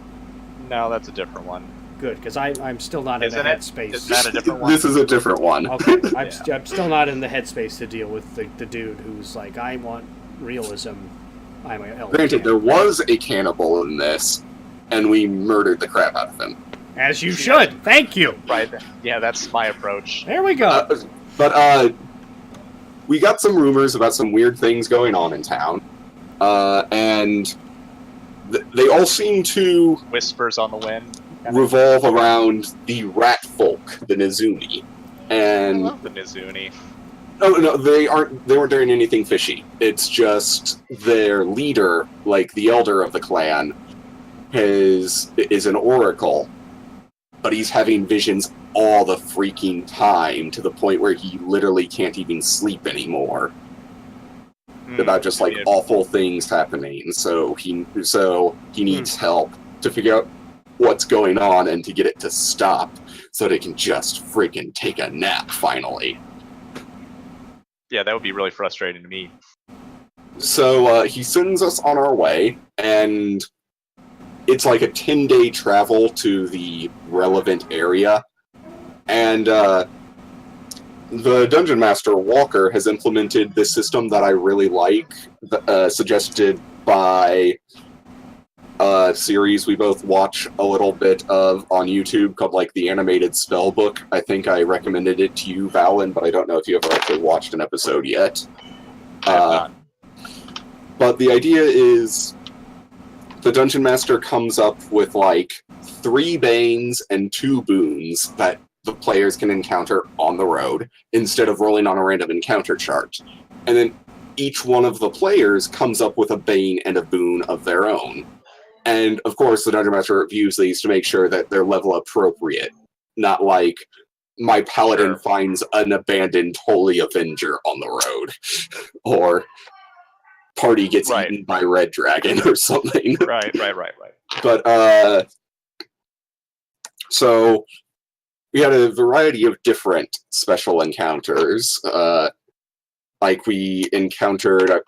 No, that's a different one. Good, because I'm still not in the headspace. Is that a different one? This is a different one. Okay, I'm still not in the headspace to deal with the dude who's like, I want realism. I'm a elf. Granted, there was a cannibal in this, and we murdered the crap out of him. As you should. Thank you. Right. Yeah, that's my approach. There we go. But we got some rumors about some weird things going on in town, and they all seem to whispers on the wind. Revolve around the rat folk, the Nizuni. And I love the Nizuni. No, they weren't doing anything fishy. It's just their leader, like the elder of the clan, is an oracle, but he's having visions all the freaking time to the point where he literally can't even sleep anymore. About just like awful things happening. So he needs help to figure out what's going on and to get it to stop so they can just freaking take a nap finally. Yeah, that would be really frustrating to me. So he sends us on our way, and it's like a 10-day travel to the relevant area. And the Dungeon Master, Walker, has implemented this system that I really like, suggested by a series we both watch a little bit of on YouTube called, like, The Animated Spellbook. I think I recommended it to you, Valen, but I don't know if you ever actually watched an episode yet. I have not. But the idea is the Dungeon Master comes up with, like, 3 Banes and 2 Boons that the players can encounter on the road instead of rolling on a random encounter chart. And then each one of the players comes up with a Bane and a Boon of their own. And, of course, the Dungeon Master reviews these to make sure that they're level appropriate. Not like my Paladin finds an abandoned Holy Avenger on the road. Or party gets eaten by Red Dragon or something. Right. But, so we had a variety of different special encounters. Like we encountered a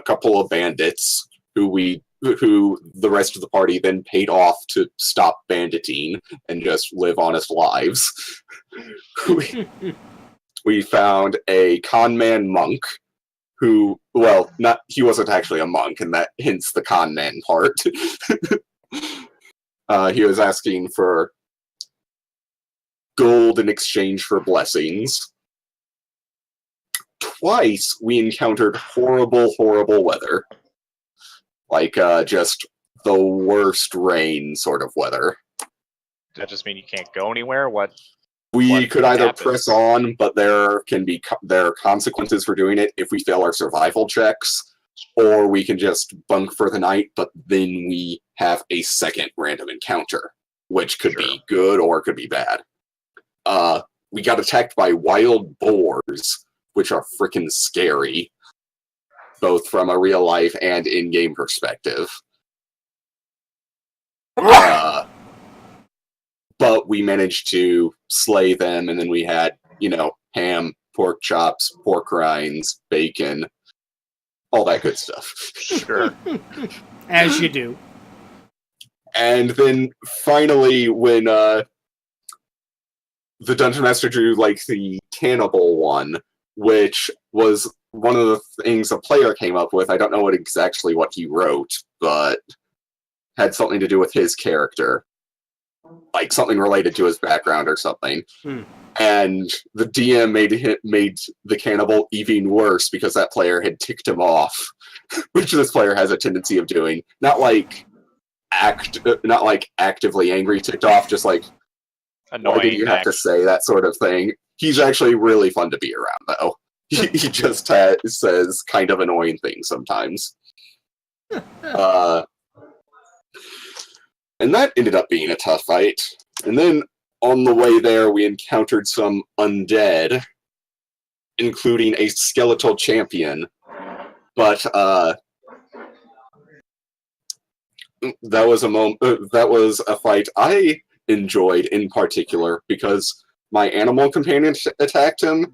couple of bandits who the rest of the party then paid off to stop banditing and just live honest lives. We found a conman monk who, well, he wasn't actually a monk, and that hence the conman part. He was asking for gold in exchange for blessings. Twice we encountered horrible weather. Like, just the worst rain sort of weather. Does that just mean you can't go anywhere? We could either press on, but there are consequences for doing it if we fail our survival checks, or we can just bunk for the night, but then we have a second random encounter, which could be good or it could be bad. We got attacked by wild boars, which are freaking scary, both from a real life and in-game perspective. But we managed to slay them, and then we had, ham, pork chops, pork rinds, bacon, all that good stuff. Sure. As you do. And then finally, when the Dungeon Master drew, like, the cannibal one, which was one of the things a player came up with. I don't know exactly what he wrote, but had something to do with his character. Like, something related to his background or something. And the DM made the cannibal even worse because that player had ticked him off, which this player has a tendency of doing. Not like actively angry ticked off, just like, annoying. Why did you have to say that sort of thing? He's actually really fun to be around, though. He just says kind of annoying things sometimes. And that ended up being a tough fight. And then on the way there, we encountered some undead, including a skeletal champion. But that was a fight I enjoyed in particular because my animal companion attacked him,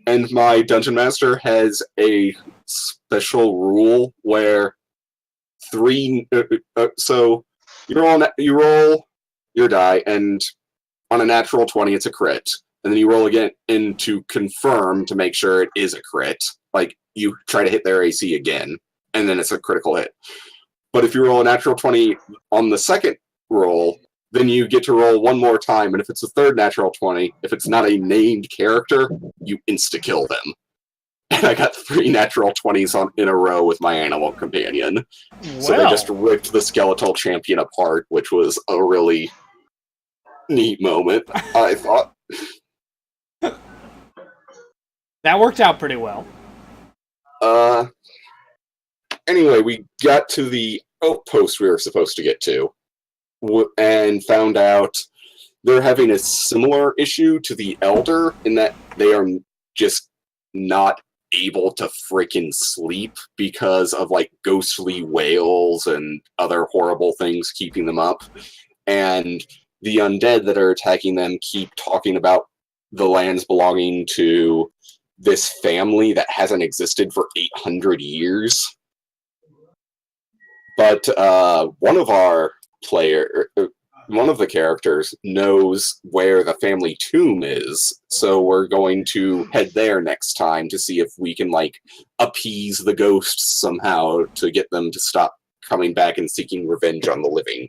and my Dungeon Master has a special rule where so you roll your die, and on a natural 20 it's a crit, and then you roll again to confirm to make sure it is a crit. Like, you try to hit their AC again, and then it's a critical hit. But if you roll a natural 20 on the second roll, then you get to roll one more time, and if it's a third natural 20, if it's not a named character, you insta-kill them. And I got 3 natural 20s in a row with my animal companion. Wow. So they just ripped the skeletal champion apart, which was a really neat moment, I thought. That worked out pretty well. Anyway, we got to the outpost we were supposed to get to, and found out they're having a similar issue to the Elder in that they are just not able to freaking sleep because of like ghostly whales and other horrible things keeping them up. And the undead that are attacking them keep talking about the lands belonging to this family that hasn't existed for 800 years. But one of the characters knows where the family tomb is, so we're going to head there next time to see if we can, like, appease the ghosts somehow to get them to stop coming back and seeking revenge on the living.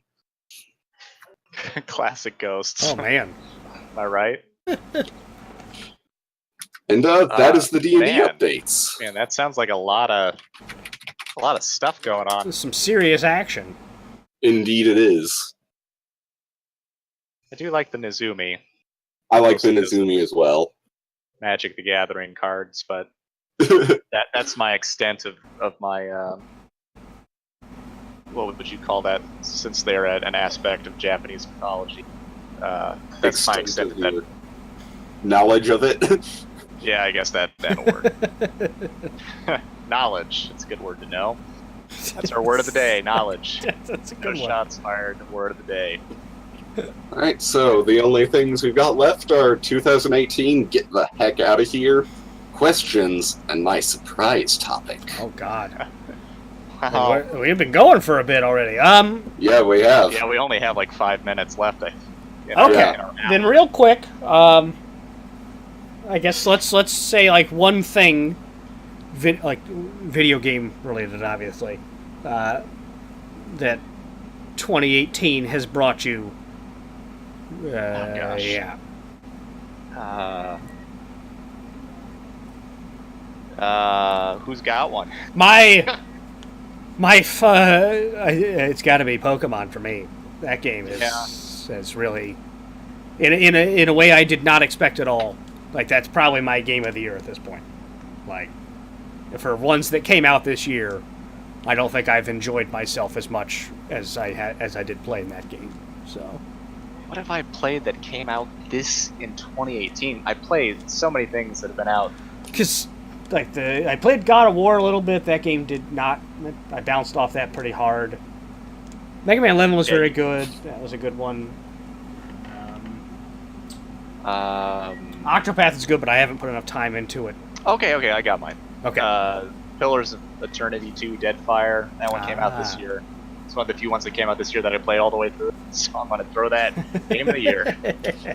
Classic ghosts. Oh, man. Am I right? And that is the D&D man. updates. Man, that sounds like a lot of stuff going on. Some serious action. Indeed it is. I do like the Nezumi. I like the Nezumi as well. Magic the Gathering cards, but that's my extent of my what would you call that? Since they're an aspect of Japanese mythology, that's my extent of that. Knowledge of it. Yeah, I guess that'll work. Knowledge. It's a good word to know. That's our word of the day. Knowledge. That's a good No one. shots fired. Word of the day. Alright, so the only things we've got left are 2018, get the heck out of here, questions, and my surprise topic. Oh, God. Wow. We've been going for a bit already. Yeah, we have. Yeah, we only have like 5 minutes left. Okay, in our then hour. real quick, I guess let's say like one thing, like video game related, obviously, that 2018 has brought you. Oh, gosh. Yeah. Who's got one? It's got to be Pokemon for me. That game is really, in a way I did not expect at all. Like, that's probably my game of the year at this point. Like, for ones that came out this year, I don't think I've enjoyed myself as much as I did playing that game. So, What have I played that came out in 2018? I played so many things that have been out. because like I played God of War a little bit. That game did not. I bounced off that pretty hard. Mega Man 11 was very good. That was a good one. Octopath is good, but I haven't put enough time into it. Okay, I got mine. Okay. Pillars of Eternity 2, Deadfire. That one came out this year. It's one of the few ones that came out this year that I played all the way through. So I'm going to throw that game of the year.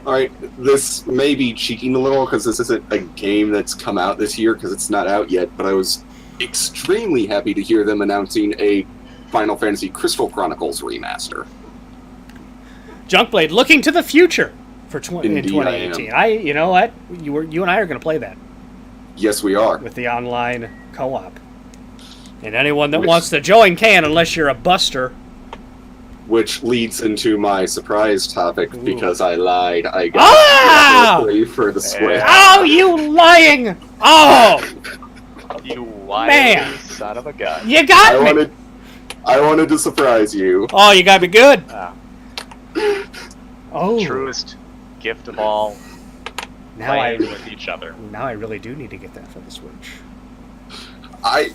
Alright, this may be cheating a little because this isn't a game that's come out this year because it's not out yet, but I was extremely happy to hear them announcing a Final Fantasy Crystal Chronicles remaster. Junkblade, looking to the future for in Indeed, 2018. You know what? You and I are going to play that Yes, we are. with the online co-op. And anyone that wants to join can, unless you're a buster. Which leads into my surprise topic because I lied. I got Ah! Diablo III for the Switch. Oh, you lying! Oh, You wild Man. son of a gun. you got me! I wanted to surprise you. Oh, you got me good. Oh, Truest gift of all. now I Playing with each other. really do need to get that for the Switch. I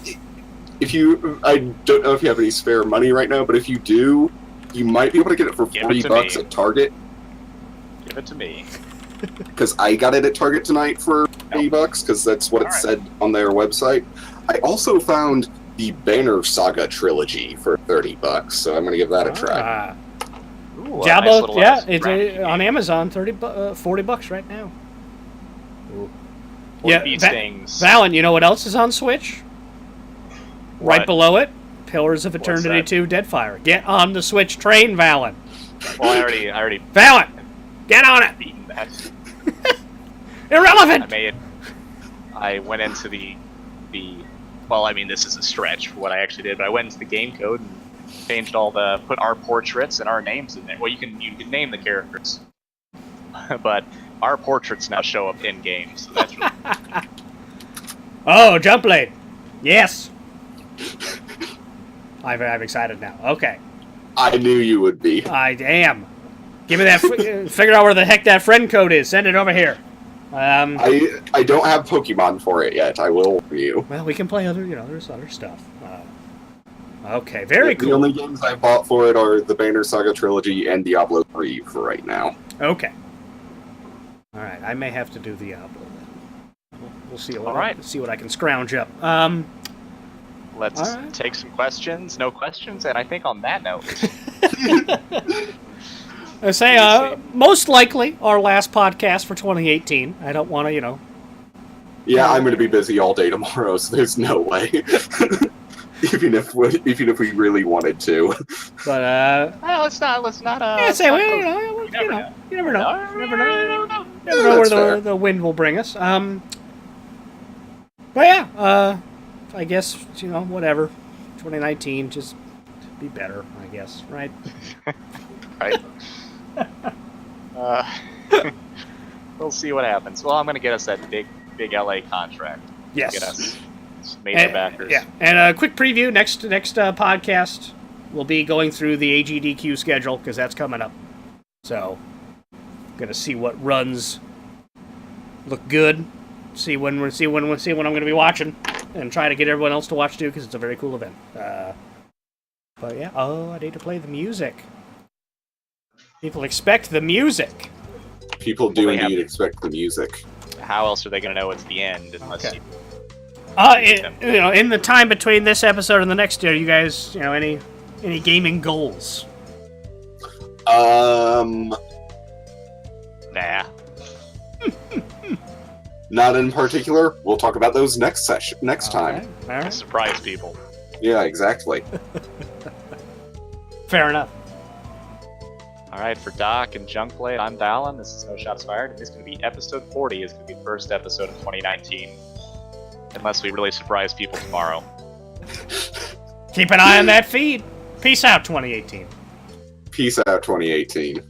don't know if you have any spare money right now, but if you do, you might be able to get it for Give it to $40 me. at Target. Give it to me. Because I got it at Target tonight for $80 because that's what it said on their website. I also found the Banner Saga trilogy for $30, so I'm going to give that a try. Ooh, a Diablo, nice little yeah, strategy it's game. on Amazon, $40 right now. Or Yeah, these things. Valen, you know what else is on Switch? Right What? below it, Pillars of What's Eternity that? 2 Deadfire. Get on the Switch train, Valen. Well, I already Valen, get on it. beaten that. Irrelevant. I went into the well, I mean, this is a stretch for what I actually did, but I went into the game code and changed put our portraits and our names in there. Well, you can name the characters, but our portraits now show up in game, so that's really Oh, Junkblade. Yes. I'm excited now. Okay. I knew you would be. I am. Give me that. Figure out where the heck that friend code is. Send it over here. I don't have Pokemon for it yet. I will for you. Well, we can play other. There's other stuff. Okay, very cool. The only games I bought for it are the Banner Saga Trilogy and Diablo III for right now. Okay. All right, I may have to do Diablo then. We'll see. See what I can scrounge up. Let's take some questions. No questions, and I think on that note, I say most likely our last podcast for 2018. I don't want to, Yeah, I'm going to be busy all day tomorrow, so there's no way. Even if we really wanted to. But let's not. Yeah, say you never know. You never know where the wind will bring us. But yeah, I guess whatever. 2019, just be better, I guess, right? Right. We'll see what happens. Well, I'm going to get us that big LA contract. Yes. Get us major backers. Yeah, and a quick preview. Next podcast, we'll be going through the AGDQ schedule because that's coming up. So, gonna see what runs look good. See when I'm going to be watching, and try to get everyone else to watch too because it's a very cool event. But yeah, I need to play the music. People expect the music. People do indeed expect the music. How else are they going to know it's the end unless you... in the time between this episode and the next year, you guys, any gaming goals? Nah. Not in particular. We'll talk about those next time. All right. Surprise people. Yeah, exactly. Fair enough. All right, for Doc and Junkblade, I'm Dallin. This is No Shots Fired, and this is going to be episode 40. It's going to be the first episode of 2019. Unless we really surprise people tomorrow. Keep an eye on that feed. Peace out, 2018. Peace out, 2018.